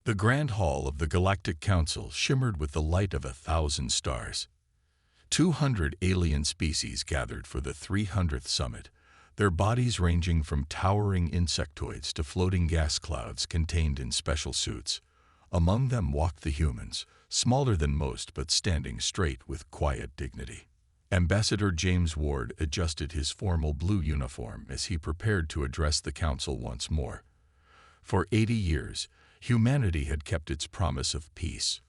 The grand hall of the Galactic Council shimmered with the light of 1,000 stars. 200 alien species gathered for the 300th summit, their bodies ranging from towering insectoids to floating gas clouds contained in special suits. Among them walked the humans, smaller than most but standing straight with quiet dignity. Ambassador James Ward adjusted his formal blue uniform as he prepared to address the council once more. For 80 years, humanity had kept its promise of peace.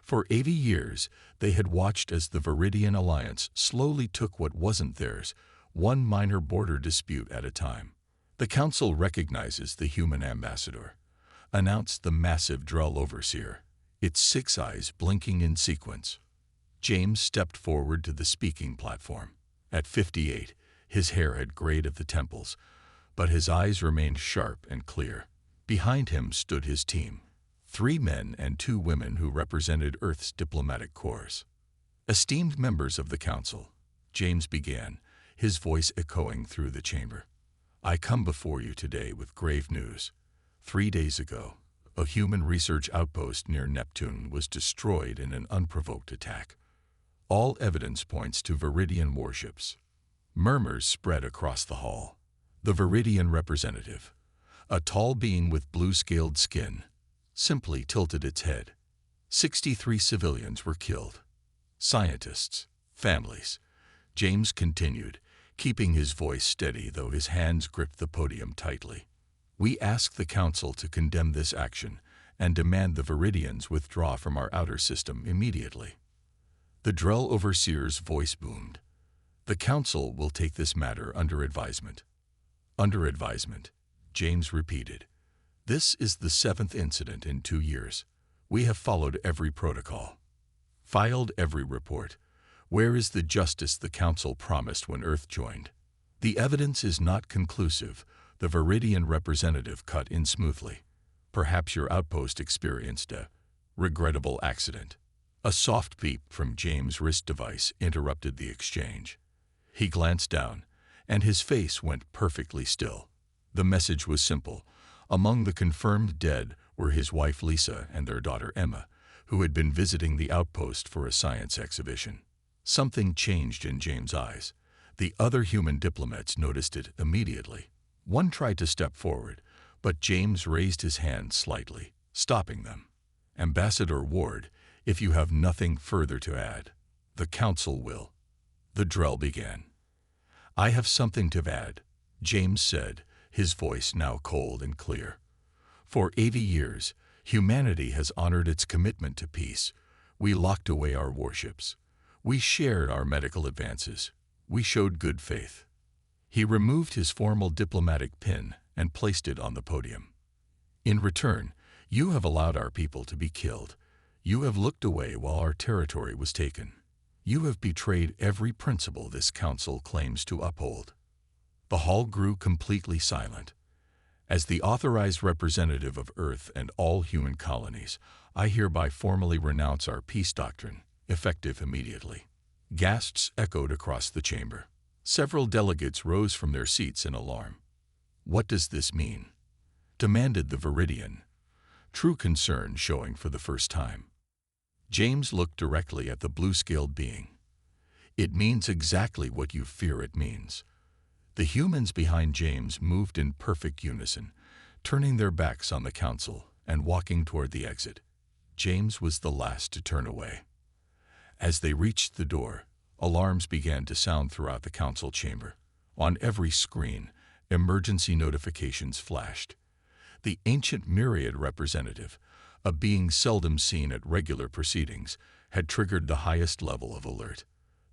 For 80 years, they had watched as the Viridian Alliance slowly took what wasn't theirs, one minor border dispute at a time. The council recognizes the human ambassador, announced the massive Drell overseer, its 6 eyes blinking in sequence. James stepped forward to the speaking platform. At 58, his hair had grayed at the temples, but his eyes remained sharp and clear. Behind him stood his team, 3 men and 2 women who represented Earth's diplomatic corps. Esteemed members of the council, James began, his voice echoing through the chamber. I come before you today with grave news. 3 days ago, a human research outpost near Neptune was destroyed in an unprovoked attack. All evidence points to Viridian warships. Murmurs spread across the hall. The Viridian representative, a tall being with blue-scaled skin, simply tilted its head. 63 civilians were killed. Scientists, families. James continued, keeping his voice steady though his hands gripped the podium tightly. We ask the council to condemn this action and demand the Viridians withdraw from our outer system immediately. The Drell overseer's voice boomed. The council will take this matter under advisement. Under advisement, James repeated. This is the 7th incident in 2 years. We have followed every protocol, filed every report. Where is the justice the council promised when Earth joined? The evidence is not conclusive, the Viridian representative cut in smoothly. Perhaps your outpost experienced a regrettable accident. A soft beep from James' wrist device interrupted the exchange. He glanced down, and his face went perfectly still. The message was simple. Among the confirmed dead were his wife Lisa and their daughter Emma, who had been visiting the outpost for a science exhibition. Something changed in James' eyes. The other human diplomats noticed it immediately. One tried to step forward, but James raised his hand slightly, stopping them. Ambassador Ward, if you have nothing further to add, the council will. The Drell began. I have something to add, James said, his voice now cold and clear. For 80 years, humanity has honored its commitment to peace. We locked away our warships. We shared our medical advances. We showed good faith. He removed his formal diplomatic pin and placed it on the podium. In return, you have allowed our people to be killed. You have looked away while our territory was taken. You have betrayed every principle this council claims to uphold. The hall grew completely silent. As the authorized representative of Earth and all human colonies, I hereby formally renounce our peace doctrine, effective immediately. Gasps echoed across the chamber. Several delegates rose from their seats in alarm. What does this mean? Demanded the Viridian, true concern showing for the first time. James looked directly at the blue-scaled being. It means exactly what you fear it means. The humans behind James moved in perfect unison, turning their backs on the council and walking toward the exit. James was the last to turn away. As they reached the door, alarms began to sound throughout the council chamber. On every screen, emergency notifications flashed. The ancient myriad representative, a being seldom seen at regular proceedings, had triggered the highest level of alert.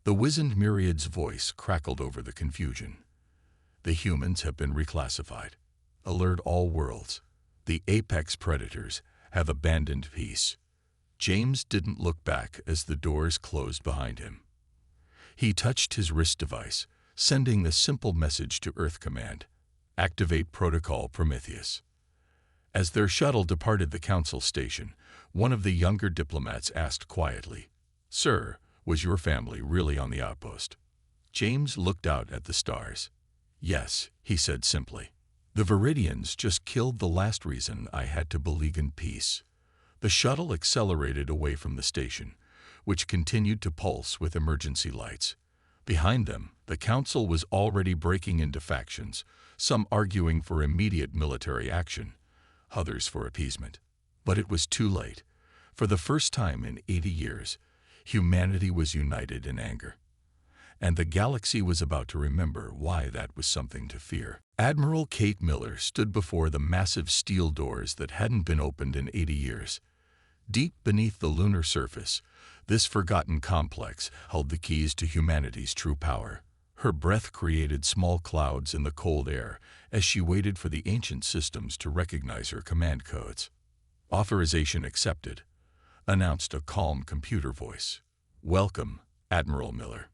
The wizened myriad's voice crackled over the confusion. The humans have been reclassified. Alert all worlds. The apex predators have abandoned peace. James didn't look back as the doors closed behind him. He touched his wrist device, sending the simple message to Earth Command. Activate Protocol Prometheus. As their shuttle departed the council station, one of the younger diplomats asked quietly, Sir, was your family really on the outpost? James looked out at the stars. Yes, he said simply. The Viridians just killed the last reason I had to believe in peace. The shuttle accelerated away from the station, which continued to pulse with emergency lights. Behind them, the Council was already breaking into factions, some arguing for immediate military action, others for appeasement. But it was too late. For the first time in 80 years, humanity was united in anger. And the galaxy was about to remember why that was something to fear. Admiral Kate Miller stood before the massive steel doors that hadn't been opened in 80 years. Deep beneath the lunar surface, this forgotten complex held the keys to humanity's true power. Her breath created small clouds in the cold air as she waited for the ancient systems to recognize her command codes. "Authorization accepted," announced a calm computer voice. "Welcome, Admiral Miller."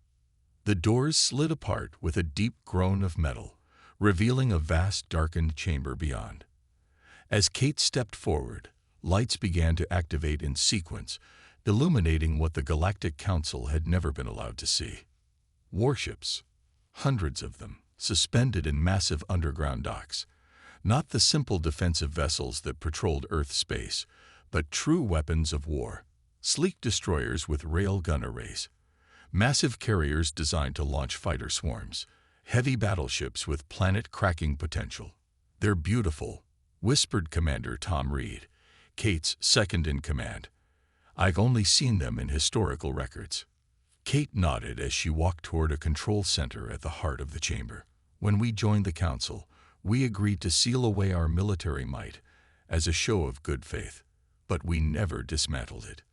The doors slid apart with a deep groan of metal, revealing a vast darkened chamber beyond. As Kate stepped forward, lights began to activate in sequence, illuminating what the Galactic Council had never been allowed to see. Warships, hundreds of them, suspended in massive underground docks. Not the simple defensive vessels that patrolled Earth space, but true weapons of war. Sleek destroyers with railgun arrays. Massive carriers designed to launch fighter swarms. Heavy battleships with planet-cracking potential. "They're beautiful," whispered Commander Tom Reed, Kate's second-in-command. "I've only seen them in historical records." Kate nodded as she walked toward a control center at the heart of the chamber. "When we joined the Council, we agreed to seal away our military might as a show of good faith, but we never dismantled it."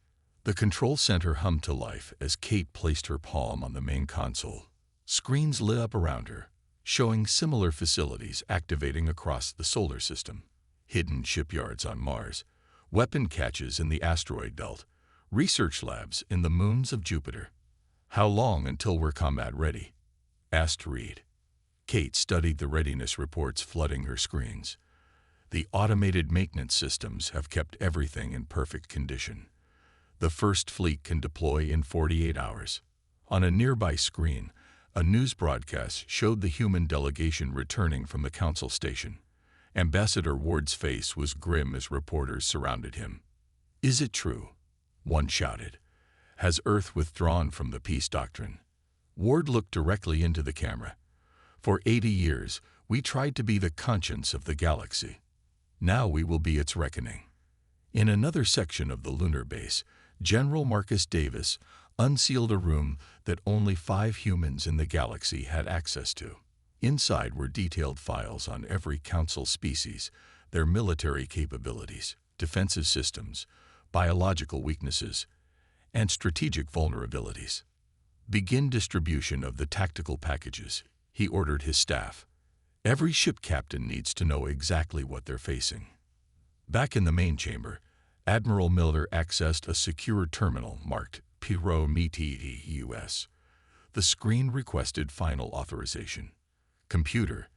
The control center hummed to life as Kate placed her palm on the main console. Screens lit up around her, showing similar facilities activating across the solar system. Hidden shipyards on Mars, weapon caches in the asteroid belt, research labs in the moons of Jupiter. "How long until we're combat ready?" asked Reed. Kate studied the readiness reports flooding her screens. "The automated maintenance systems have kept everything in perfect condition. The first fleet can deploy in 48 hours. On a nearby screen, a news broadcast showed the human delegation returning from the Council station. Ambassador Ward's face was grim as reporters surrounded him. "Is it true?" one shouted. "Has Earth withdrawn from the peace doctrine?" Ward looked directly into the camera. "For 80 years, we tried to be the conscience of the galaxy. Now we will be its reckoning." In another section of the lunar base, General Marcus Davis unsealed a room that only 5 humans in the galaxy had access to. Inside were detailed files on every Council species, their military capabilities, defensive systems, biological weaknesses, and strategic vulnerabilities. "Begin distribution of the tactical packages," he ordered his staff. "Every ship captain needs to know exactly what they're facing." Back in the main chamber, Admiral Miller accessed a secure terminal marked PRO-METEUS. The screen requested final authorization. "Computer,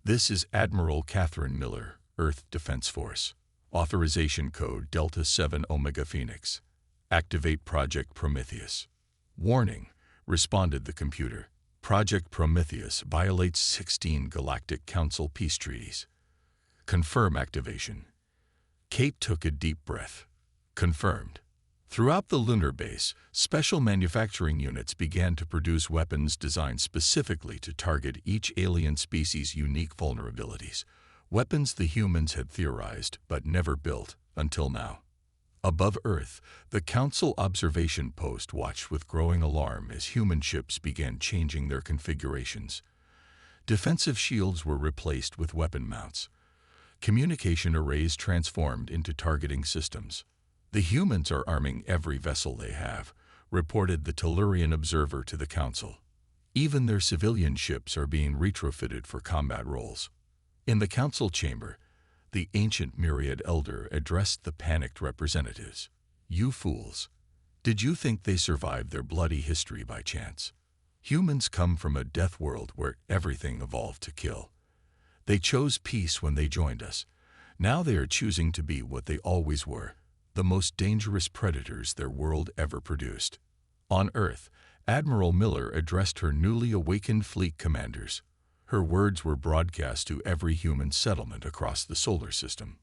this is Admiral Catherine Miller, Earth Defense Force. Authorization code Delta 7 Omega Phoenix. Activate Project Prometheus." "Warning," responded the computer. "Project Prometheus violates 16 Galactic Council peace treaties. Confirm activation." Kate took a deep breath. Confirmed. Throughout the lunar base, special manufacturing units began to produce weapons designed specifically to target each alien species' unique vulnerabilities, weapons the humans had theorized but never built until now. Above Earth, the Council observation post watched with growing alarm as human ships began changing their configurations. Defensive shields were replaced with weapon mounts. Communication arrays transformed into targeting systems. "The humans are arming every vessel they have," reported the Tellurian observer to the Council. "Even their civilian ships are being retrofitted for combat roles." In the Council chamber, the ancient Myriad Elder addressed the panicked representatives. "You fools. Did you think they survived their bloody history by chance? Humans come from a death world where everything evolved to kill. They chose peace when they joined us. Now they are choosing to be what they always were, the most dangerous predators their world ever produced." On Earth, Admiral Miller addressed her newly awakened fleet commanders. Her words were broadcast to every human settlement across the solar system.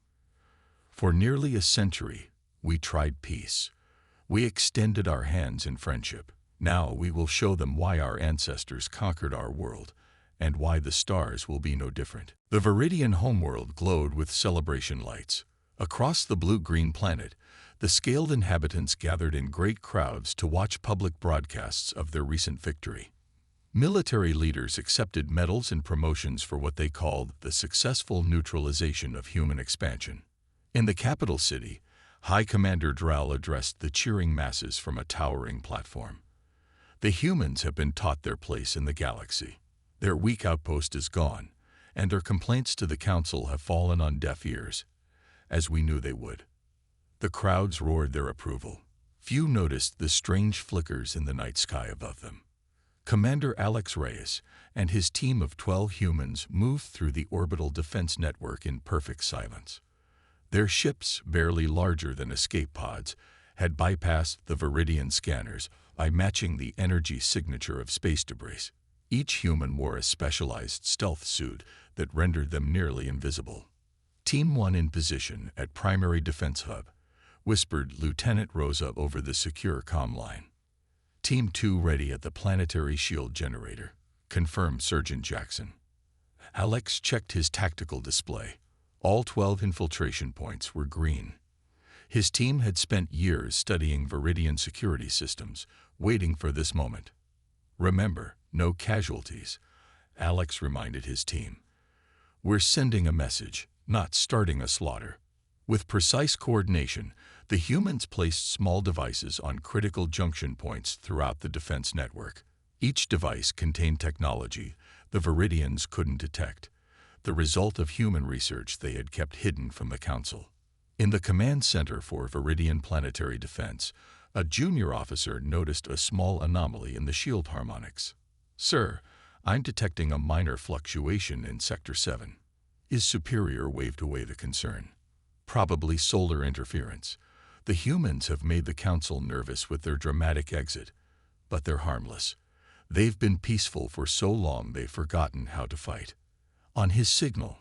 "For nearly a century, We tried peace. We extended our hands in friendship. Now we will show them why our ancestors conquered our world, and why the stars will be no different. The Viridian homeworld glowed with celebration lights. Across the blue-green planet, the scaled inhabitants gathered in great crowds to watch public broadcasts of their recent victory. Military leaders accepted medals and promotions for what they called the successful neutralization of human expansion. In the capital city, High Commander Drell addressed the cheering masses from a towering platform. The humans have been taught their place in the galaxy. Their weak outpost is gone, and their complaints to the Council have fallen on deaf ears, as we knew they would. The crowds roared their approval. Few noticed the strange flickers in the night sky above them. Commander Alex Reyes and his team of 12 humans moved through the orbital defense network in perfect silence. Their ships, barely larger than escape pods, had bypassed the Viridian scanners by matching the energy signature of space debris. Each human wore a specialized stealth suit that rendered them nearly invisible. Team 1 in position at Primary Defense Hub, whispered Lieutenant Rosa over the secure comm line. Team 2 ready at the planetary shield generator, confirmed Surgeon Jackson. Alex checked his tactical display. All 12 infiltration points were green. His team had spent years studying Viridian security systems, waiting for this moment. Remember, no casualties, Alex reminded his team. We're sending a message, not starting a slaughter. With precise coordination, the humans placed small devices on critical junction points throughout the defense network. Each device contained technology the Viridians couldn't detect, the result of human research they had kept hidden from the Council. In the Command Center for Viridian Planetary Defense, a junior officer noticed a small anomaly in the shield harmonics. "Sir, I'm detecting a minor fluctuation in Sector 7. His superior waved away the concern. Probably solar interference. The humans have made the Council nervous with their dramatic exit, but they're harmless. They've been peaceful for so long they've forgotten how to fight." On his signal,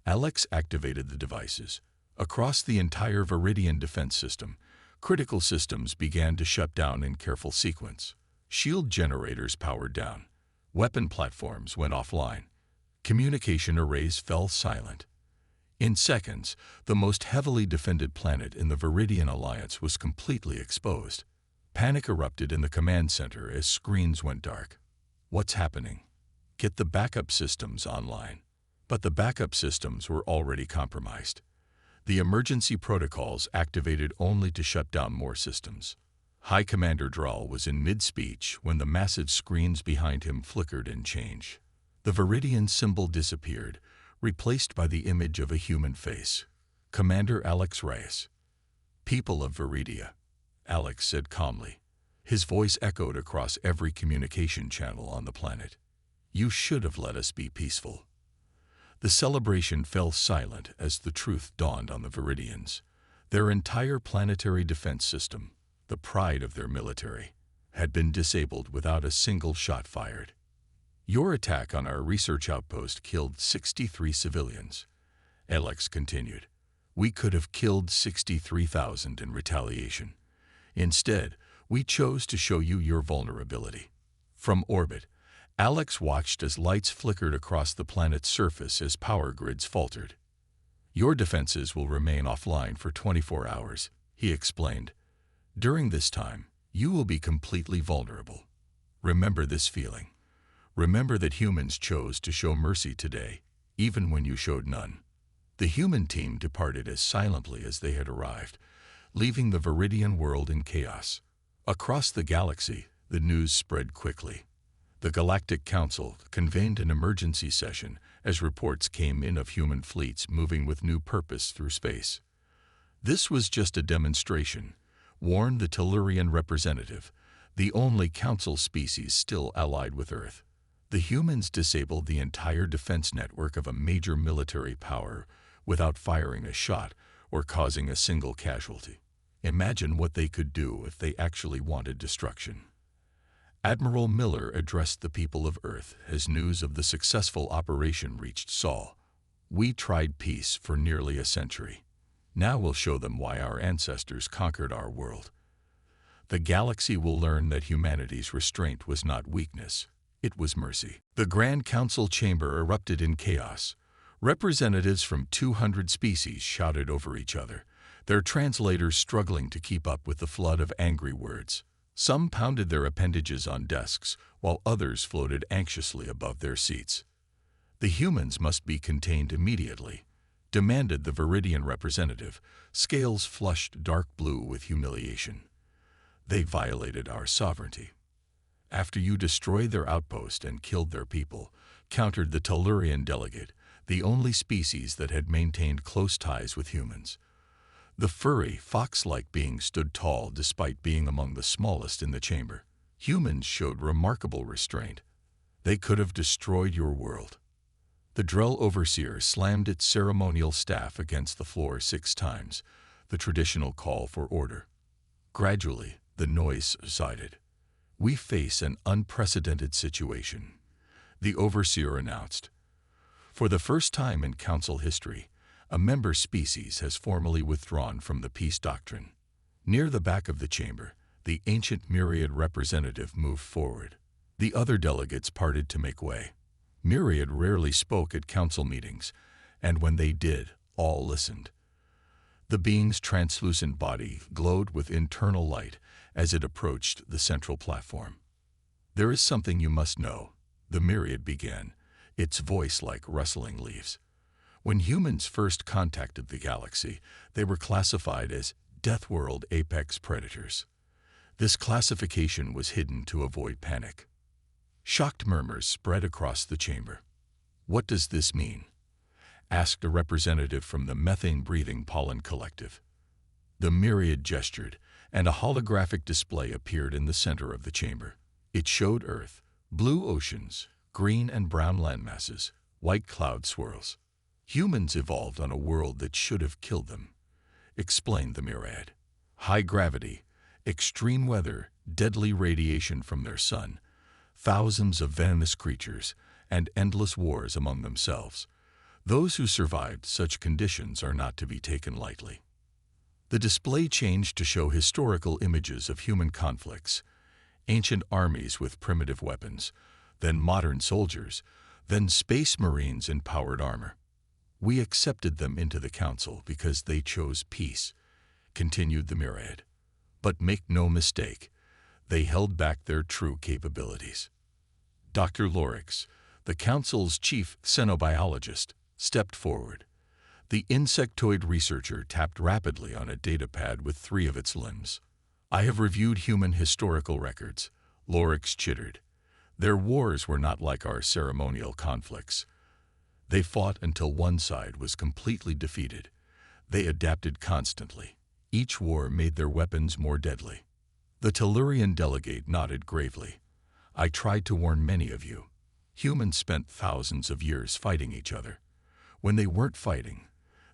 Alex activated the devices. Across the entire Viridian defense system, critical systems began to shut down in careful sequence. Shield generators powered down. Weapon platforms went offline. Communication arrays fell silent. In seconds, the most heavily defended planet in the Viridian Alliance was completely exposed. Panic erupted in the command center as screens went dark. What's happening? Get the backup systems online. But the backup systems were already compromised. The emergency protocols activated only to shut down more systems. High Commander Drall was in mid-speech when the massive screens behind him flickered and changed. The Viridian symbol disappeared, replaced by the image of a human face. Commander Alex Reyes. "People of Viridia," Alex said calmly. His voice echoed across every communication channel on the planet. "You should have let us be peaceful." The celebration fell silent as the truth dawned on the Viridians. Their entire planetary defense system, the pride of their military, had been disabled without a single shot fired. "Your attack on our research outpost killed 63 civilians," Alex continued. "We could have killed 63,000 in retaliation. Instead, we chose to show you your vulnerability." From orbit, Alex watched as lights flickered across the planet's surface as power grids faltered. "Your defenses will remain offline for 24 hours, he explained. "During this time, you will be completely vulnerable. Remember this feeling. Remember that humans chose to show mercy today, even when you showed none." The human team departed as silently as they had arrived, leaving the Viridian world in chaos. Across the galaxy, the news spread quickly. The Galactic Council convened an emergency session as reports came in of human fleets moving with new purpose through space. "This was just a demonstration," warned the Tellurian representative, the only Council species still allied with Earth. "The humans disabled the entire defense network of a major military power without firing a shot or causing a single casualty. Imagine what they could do if they actually wanted destruction." Admiral Miller addressed the people of Earth as news of the successful operation reached Sol. "We tried peace for nearly a century. Now we'll show them why our ancestors conquered our world. The galaxy will learn that humanity's restraint was not weakness, it was mercy. The Grand Council chamber erupted in chaos. Representatives from 200 species shouted over each other, their translators struggling to keep up with the flood of angry words. Some pounded their appendages on desks, while others floated anxiously above their seats. The humans must be contained immediately, demanded the Viridian representative, scales flushed dark blue with humiliation. They violated our sovereignty. After you destroyed their outpost and killed their people, countered the Tellurian delegate, the only species that had maintained close ties with humans. The furry, fox-like being stood tall despite being among the smallest in the chamber. Humans showed remarkable restraint. They could have destroyed your world. The Drell Overseer slammed its ceremonial staff against the floor 6 times, the traditional call for order. Gradually, the noise subsided. We face an unprecedented situation, the Overseer announced. For the first time in Council history, a member species has formally withdrawn from the peace doctrine. Near the back of the chamber, the ancient Myriad representative moved forward. The other delegates parted to make way. Myriad rarely spoke at council meetings, and when they did, all listened. The being's translucent body glowed with internal light as it approached the central platform. "There is something you must know," the Myriad began, its voice like rustling leaves. When humans first contacted the galaxy, they were classified as Death World apex predators. This classification was hidden to avoid panic. Shocked murmurs spread across the chamber. "What does this mean?" asked a representative from the methane-breathing pollen collective. The Myriad gestured, and a holographic display appeared in the center of the chamber. It showed Earth, blue oceans, green and brown landmasses, white cloud swirls. "Humans evolved on a world that should have killed them," explained the Myriad. "High gravity, extreme weather, deadly radiation from their sun, thousands of venomous creatures, and endless wars among themselves. Those who survived such conditions are not to be taken lightly." The display changed to show historical images of human conflicts, ancient armies with primitive weapons, then modern soldiers, then space marines in powered armor. "We accepted them into the council because they chose peace," continued the Myriad. "But make no mistake, they held back their true capabilities." Dr. Lorix, the council's chief xenobiologist, stepped forward. The insectoid researcher tapped rapidly on a datapad with 3 of its limbs. "I have reviewed human historical records," Lorix chittered. "Their wars were not like our ceremonial conflicts. They fought until one side was completely defeated. They adapted constantly. Each war made their weapons more deadly." The Tellurian delegate nodded gravely. "I tried to warn many of you. Humans spent thousands of years fighting each other. When they weren't fighting,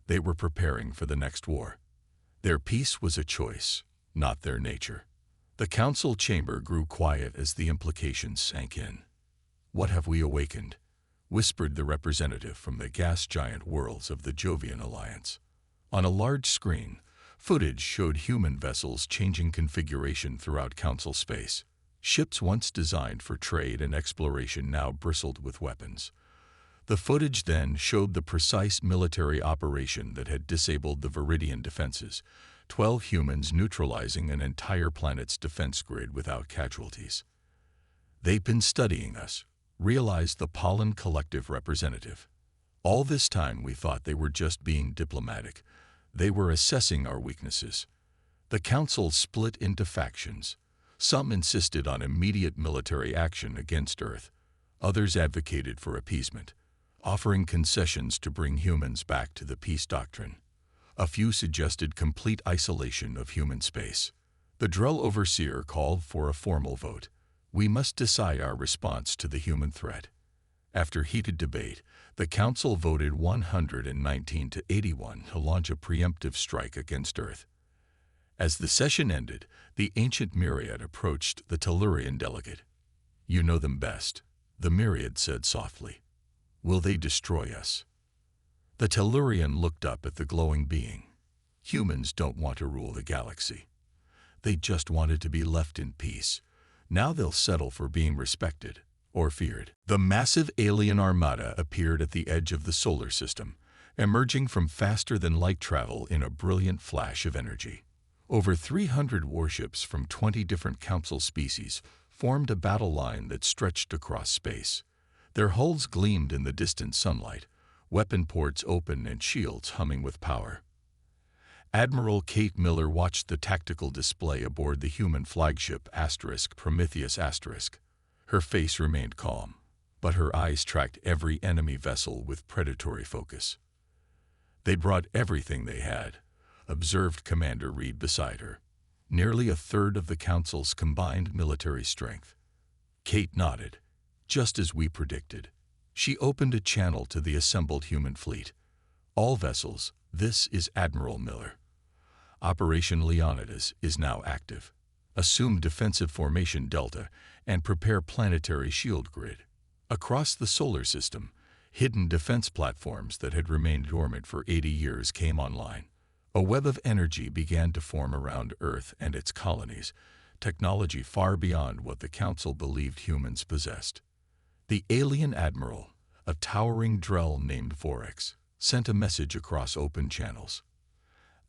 they were preparing for the next war. Their peace was a choice, not their nature." The council chamber grew quiet as the implications sank in. "What have we awakened?" whispered the representative from the gas giant worlds of the Jovian Alliance. On a large screen, footage showed human vessels changing configuration throughout council space. Ships once designed for trade and exploration now bristled with weapons. The footage then showed the precise military operation that had disabled the Viridian defenses, 12 humans neutralizing an entire planet's defense grid without casualties. "They've been studying us," realized the Pollen Collective representative. "All this time we thought they were just being diplomatic. They were assessing our weaknesses." The council split into factions. Some insisted on immediate military action against Earth. Others advocated for appeasement, offering concessions to bring humans back to the peace doctrine. A few suggested complete isolation of human space. The Drell Overseer called for a formal vote. "We must decide our response to the human threat." After heated debate, the council voted 119 to 81 to launch a preemptive strike against Earth. As the session ended, the ancient Myriad approached the Tellurian delegate. "You know them best," the Myriad said softly. "Will they destroy us?" The Tellurian looked up at the glowing being. Humans don't want to rule the galaxy. They just wanted to be left in peace. Now they'll settle for being respected or feared. The massive alien armada appeared at the edge of the solar system, emerging from faster-than-light travel in a brilliant flash of energy. Over 300 warships from 20 different council species formed a battle line that stretched across space. Their hulls gleamed in the distant sunlight, weapon ports open and shields humming with power. Admiral Kate Miller watched the tactical display aboard the human flagship Prometheus. Her face remained calm, but her eyes tracked every enemy vessel with predatory focus. "They brought everything they had," observed Commander Reed beside her. "Nearly a third of the Council's combined military strength." Kate nodded. "Just as we predicted." She opened a channel to the assembled human fleet. "All vessels, this is Admiral Miller. Operation Leonidas is now active. Assume defensive formation Delta and prepare planetary shield grid." Across the solar system, hidden defense platforms that had remained dormant for 80 years came online. A web of energy began to form around Earth and its colonies, technology far beyond what the Council believed humans possessed. The alien admiral, a towering Drell named Orcs, sent a message across open channels.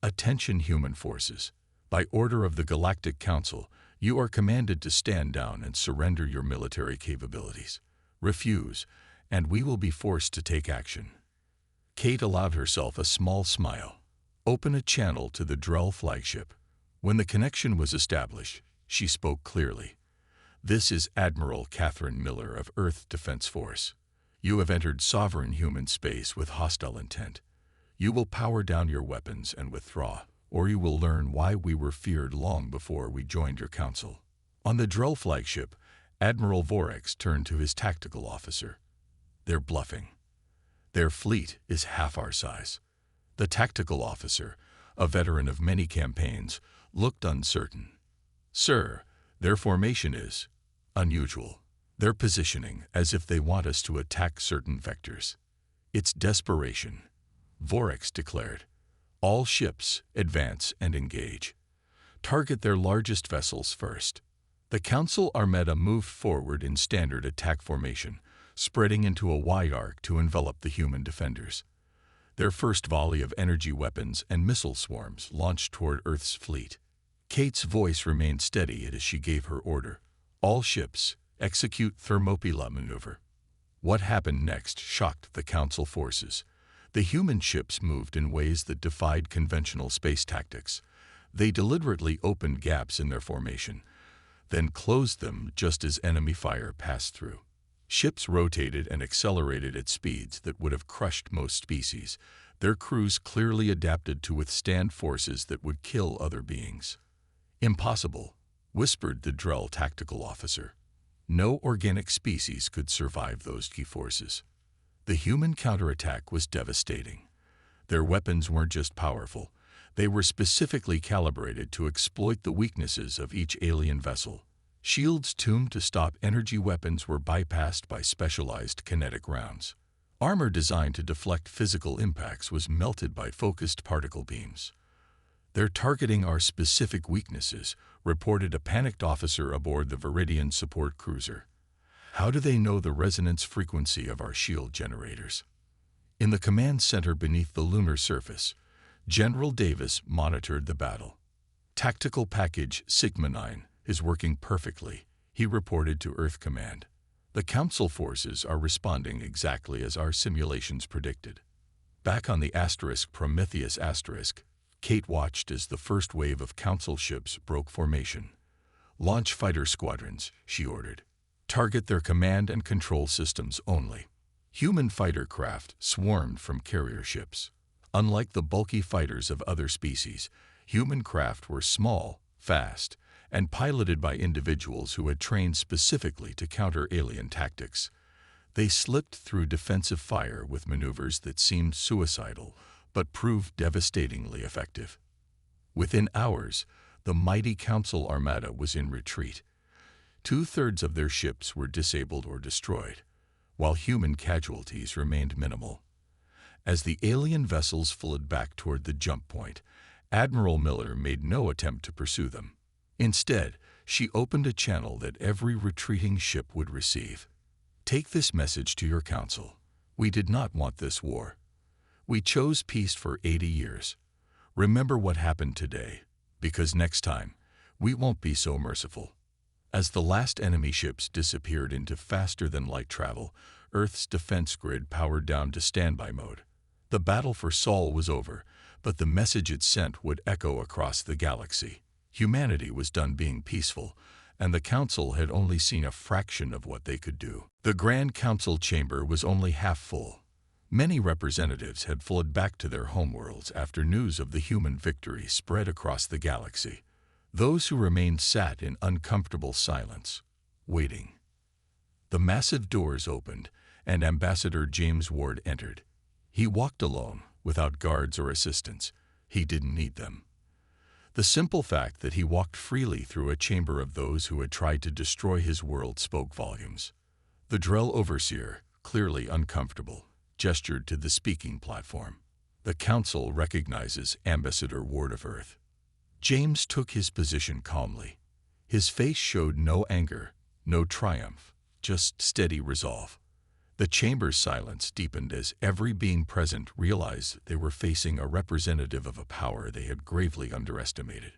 "Attention human forces. By order of the Galactic Council, you are commanded to stand down and surrender your military capabilities. Refuse, and we will be forced to take action." Kate allowed herself a small smile. "Open a channel to the Drell flagship." When the connection was established, she spoke clearly. "This is Admiral Catherine Miller of Earth Defense Force. You have entered sovereign human space with hostile intent. You will power down your weapons and withdraw, or you will learn why we were feared long before we joined your council." On the Drell flagship, Admiral Vorex turned to his tactical officer. "They're bluffing. Their fleet is half our size." The tactical officer, a veteran of many campaigns, looked uncertain. "Sir, their formation is unusual. They're positioning as if they want us to attack certain vectors." "It's desperation," Vorex declared. "All ships, advance and engage. Target their largest vessels first." The Council Armada moved forward in standard attack formation, spreading into a wide arc to envelop the human defenders. Their first volley of energy weapons and missile swarms launched toward Earth's fleet. Kate's voice remained steady as she gave her order. "All ships, execute Thermopylae maneuver." What happened next shocked the Council forces. The human ships moved in ways that defied conventional space tactics. They deliberately opened gaps in their formation, then closed them just as enemy fire passed through. Ships rotated and accelerated at speeds that would have crushed most species, their crews clearly adapted to withstand forces that would kill other beings. "Impossible," whispered the Drell tactical officer. "No organic species could survive those key forces." The human counterattack was devastating. Their weapons weren't just powerful, they were specifically calibrated to exploit the weaknesses of each alien vessel. Shields tuned to stop energy weapons were bypassed by specialized kinetic rounds. Armor designed to deflect physical impacts was melted by focused particle beams. "They're targeting our specific weaknesses," reported a panicked officer aboard the Viridian support cruiser. "How do they know the resonance frequency of our shield generators?" In the command center beneath the lunar surface, General Davis monitored the battle. "Tactical package Sigma 9 is working perfectly," he reported to Earth Command. "The Council forces are responding exactly as our simulations predicted." Back on the Prometheus, Kate watched as the first wave of Council ships broke formation. "Launch fighter squadrons," she ordered. "Target their command and control systems only." Human fighter craft swarmed from carrier ships. Unlike the bulky fighters of other species, human craft were small, fast, and piloted by individuals who had trained specifically to counter alien tactics. They slipped through defensive fire with maneuvers that seemed suicidal, but proved devastatingly effective. Within hours, the mighty Council Armada was in retreat. 2/3 of their ships were disabled or destroyed, while human casualties remained minimal. As the alien vessels flowed back toward the jump point, Admiral Miller made no attempt to pursue them. Instead, she opened a channel that every retreating ship would receive. Take this message to your council. We did not want this war. We chose peace for 80 years. Remember what happened today, because next time, we won't be so merciful. As the last enemy ships disappeared into faster-than-light travel, Earth's defense grid powered down to standby mode. The battle for Sol was over, but the message it sent would echo across the galaxy. Humanity was done being peaceful, and the Council had only seen a fraction of what they could do. The Grand Council chamber was only half full. Many representatives had fled back to their homeworlds after news of the human victory spread across the galaxy. Those who remained sat in uncomfortable silence, waiting. The massive doors opened, and Ambassador James Ward entered. He walked alone, without guards or assistants. He didn't need them. The simple fact that he walked freely through a chamber of those who had tried to destroy his world spoke volumes. The Drell Overseer, clearly uncomfortable, gestured to the speaking platform. The Council recognizes Ambassador Ward of Earth. James took his position calmly. His face showed no anger, no triumph, just steady resolve. The chamber's silence deepened as every being present realized they were facing a representative of a power they had gravely underestimated.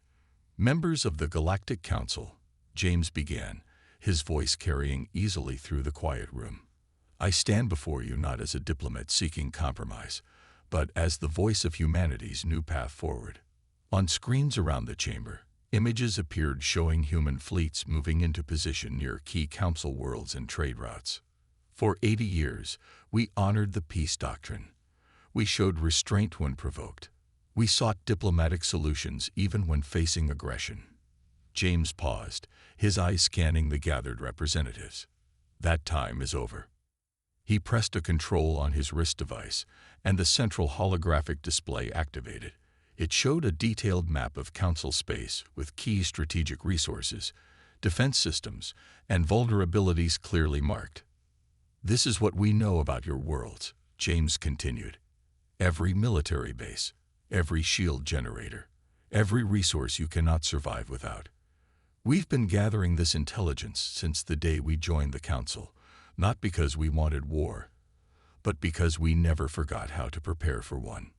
Members of the Galactic Council, James began, his voice carrying easily through the quiet room. I stand before you not as a diplomat seeking compromise, but as the voice of humanity's new path forward. On screens around the chamber, images appeared showing human fleets moving into position near key council worlds and trade routes. For 80 years, we honored the peace doctrine. We showed restraint when provoked. We sought diplomatic solutions even when facing aggression. James paused, his eyes scanning the gathered representatives. That time is over. He pressed a control on his wrist device, and the central holographic display activated. It showed a detailed map of Council space with key strategic resources, defense systems, and vulnerabilities clearly marked. This is what we know about your worlds, James continued. Every military base, every shield generator, every resource you cannot survive without. We've been gathering this intelligence since the day we joined the Council, not because we wanted war, but because we never forgot how to prepare for one.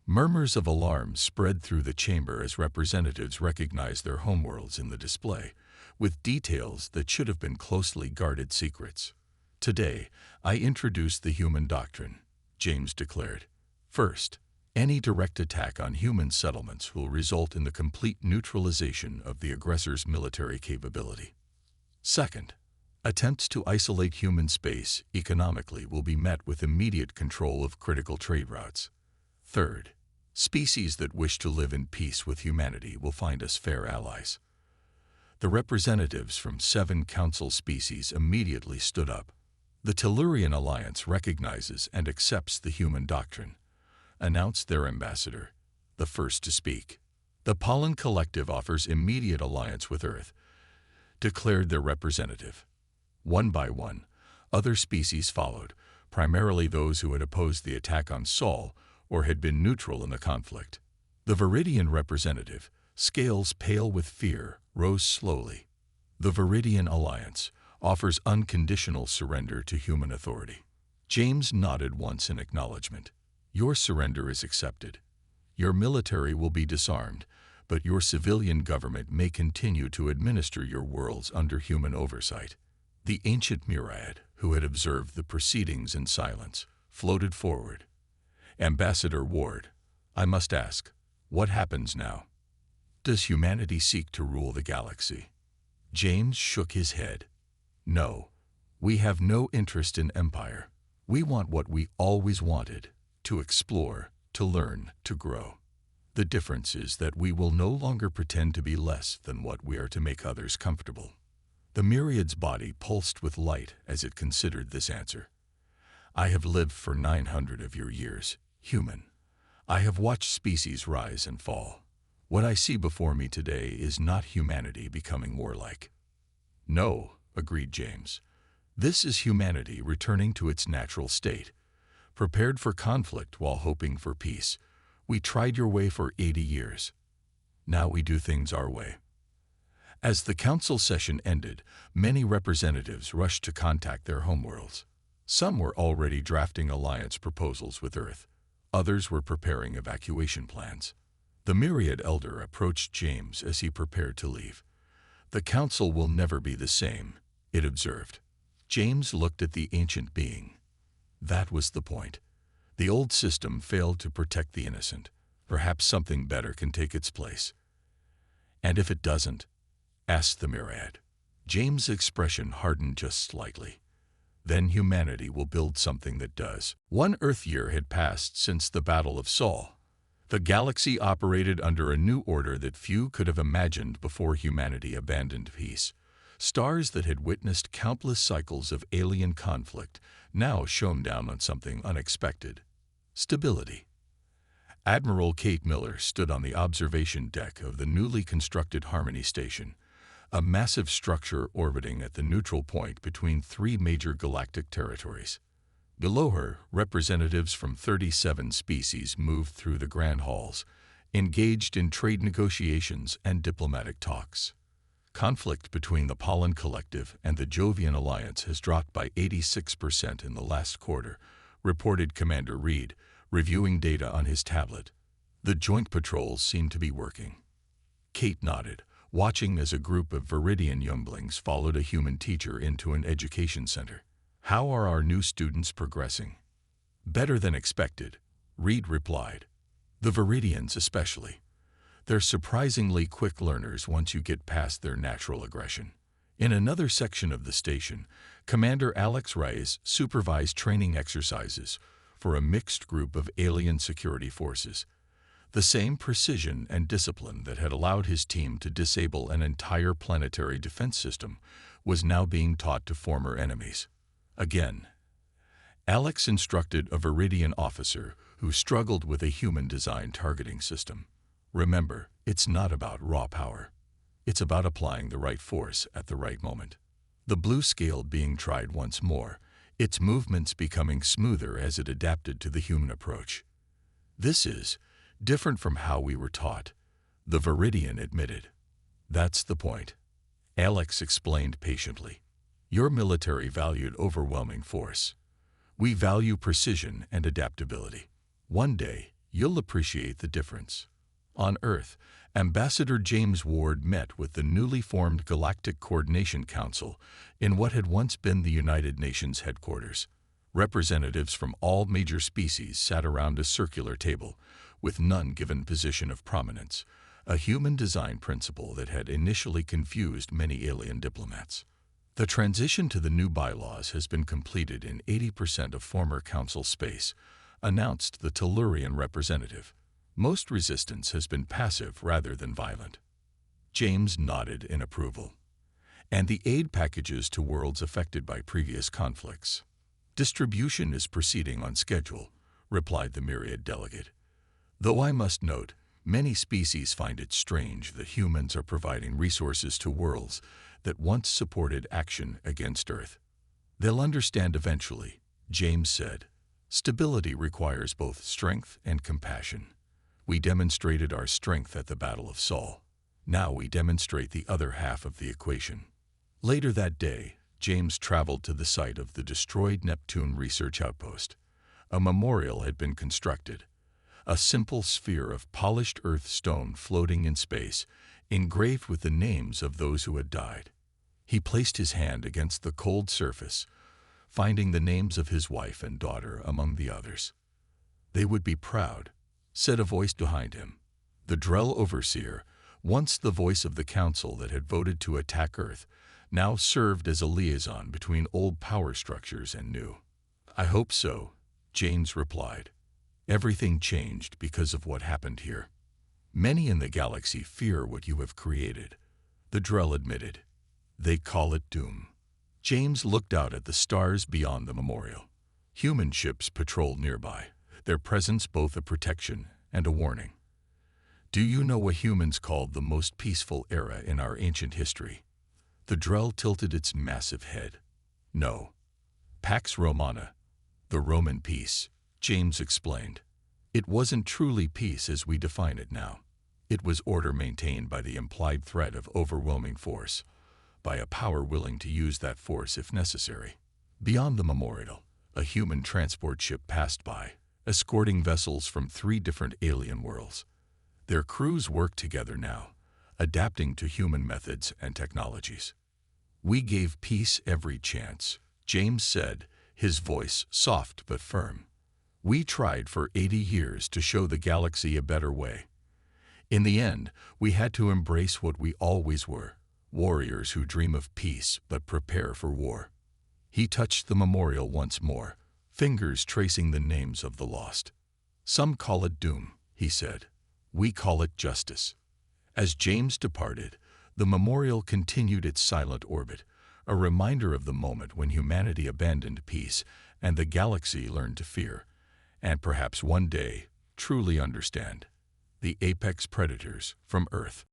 Murmurs of alarm spread through the chamber as representatives recognized their homeworlds in the display, with details that should have been closely guarded secrets. Today, I introduce the human doctrine, James declared. First, any direct attack on human settlements will result in the complete neutralization of the aggressor's military capability. Second, attempts to isolate human space economically will be met with immediate control of critical trade routes. Third, species that wish to live in peace with humanity will find us fair allies. The representatives from 7 council species immediately stood up. The Tellurian Alliance recognizes and accepts the human doctrine, announced their ambassador, the first to speak. The Pollen Collective offers immediate alliance with Earth, declared their representative. One by one, other species followed, primarily those who had opposed the attack on Sol or had been neutral in the conflict. The Viridian representative, scales pale with fear, rose slowly. The Viridian Alliance offers unconditional surrender to human authority. James nodded once in acknowledgement. Your surrender is accepted. Your military will be disarmed, but your civilian government may continue to administer your worlds under human oversight. The ancient Myriad, who had observed the proceedings in silence, floated forward. Ambassador Ward, I must ask, what happens now? Does humanity seek to rule the galaxy? James shook his head. No, we have no interest in empire. We want what we always wanted, to explore, to learn, to grow. The difference is that we will no longer pretend to be less than what we are to make others comfortable. The Myriad's body pulsed with light as it considered this answer. I have lived for 900 of your years, human. I have watched species rise and fall. What I see before me today is not humanity becoming warlike. No, agreed James. This is humanity returning to its natural state, prepared for conflict while hoping for peace, We tried your way for 80 years. Now we do things our way." As the council session ended, many representatives rushed to contact their homeworlds. Some were already drafting alliance proposals with Earth. Others were preparing evacuation plans. The Myriad Elder approached James as he prepared to leave. "The council will never be the same," it observed. James looked at the ancient being. That was the point. The old system failed to protect the innocent. Perhaps something better can take its place. "And if it doesn't?" asked the Myriad. James' expression hardened just slightly. "Then humanity will build something that does." 1 Earth year had passed since the Battle of Sci. The galaxy operated under a new order that few could have imagined before humanity abandoned peace. Stars that had witnessed countless cycles of alien conflict now shone down on something unexpected: stability. Admiral Kate Miller stood on the observation deck of the newly constructed Harmony Station, a massive structure orbiting at the neutral point between 3 major galactic territories. Below her, representatives from 37 species moved through the grand halls, engaged in trade negotiations and diplomatic talks. Conflict between the Pollen Collective and the Jovian Alliance has dropped by 86% in the last quarter, reported Commander Reed, reviewing data on his tablet. The joint patrols seem to be working. Kate nodded, watching as a group of Viridian younglings followed a human teacher into an education center. "How are our new students progressing?" "Better than expected," Reed replied. "The Viridians especially. They're surprisingly quick learners once you get past their natural aggression." In another section of the station, Commander Alex Reyes supervised training exercises for a mixed group of alien security forces. The same precision and discipline that had allowed his team to disable an entire planetary defense system was now being taught to former enemies. Again, Alex instructed a Viridian officer who struggled with a human-designed targeting system. "Remember, it's not about raw power. It's about applying the right force at the right moment." The blue scale being tried once more, its movements becoming smoother as it adapted to the human approach. "This is different from how we were taught," the Viridian admitted. "That's the point," Alex explained patiently. "Your military valued overwhelming force. We value precision and adaptability. One day, you'll appreciate the difference." On Earth, Ambassador James Ward met with the newly formed Galactic Coordination Council in what had once been the United Nations headquarters. Representatives from all major species sat around a circular table, with none given position of prominence, a human design principle that had initially confused many alien diplomats. "The transition to the new bylaws has been completed in 80% of former council space," announced the Tellurian representative. "Most resistance has been passive rather than violent." James nodded in approval. "And the aid packages to worlds affected by previous conflicts?" "Distribution is proceeding on schedule," replied the Myriad delegate. "Though I must note, many species find it strange that humans are providing resources to worlds that once supported action against Earth." "They'll understand eventually," James said. "Stability requires both strength and compassion. We demonstrated our strength at the Battle of Sci. Now we demonstrate the other half of the equation." Later that day, James traveled to the site of the destroyed Neptune research outpost. A memorial had been constructed, a simple sphere of polished Earth stone floating in space, engraved with the names of those who had died. He placed his hand against the cold surface, finding the names of his wife and daughter among the others. "They would be proud," said a voice behind him. The Drell overseer, once the voice of the council that had voted to attack Earth, now served as a liaison between old power structures and new. "I hope so," James replied. "Everything changed because of what happened here. Many in the galaxy fear what you have created," the Drell admitted. "They call it doom." James looked out at the stars beyond the memorial. Human ships patrolled nearby, their presence both a protection and a warning. "Do you know what humans called the most peaceful era in our ancient history?" The Drell tilted its massive head. "No. Pax Romana, the Roman peace," James explained. It wasn't truly peace as we define it now. It was order maintained by the implied threat of overwhelming force, by a power willing to use that force if necessary. Beyond the memorial, a human transport ship passed by, escorting vessels from 3 different alien worlds. Their crews worked together now, adapting to human methods and technologies. "We gave peace every chance," James said, his voice soft but firm. "We tried for 80 years to show the galaxy a better way. In the end, we had to embrace what we always were, warriors who dream of peace but prepare for war." He touched the memorial once more, fingers tracing the names of the lost. "Some call it doom," he said. "We call it justice." As James departed, the memorial continued its silent orbit, a reminder of the moment when humanity abandoned peace and the galaxy learned to fear, and perhaps one day truly understand, the apex predators from Earth.